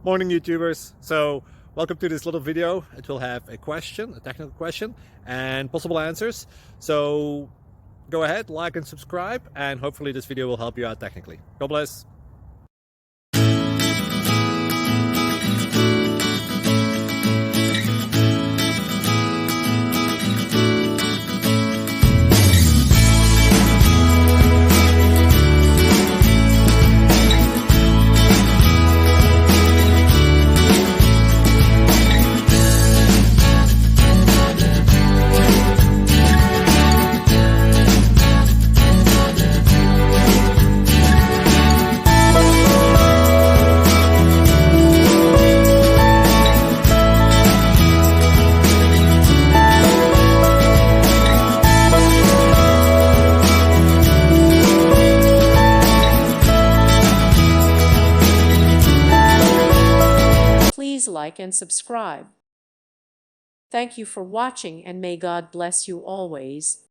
Morning, YouTubers. So welcome to this little video. It will have a question, a technical question, and possible answers. So go ahead, like and subscribe, and hopefully this video will help you out technically. God bless. Please like and subscribe. Thank you for watching, and may God bless you always.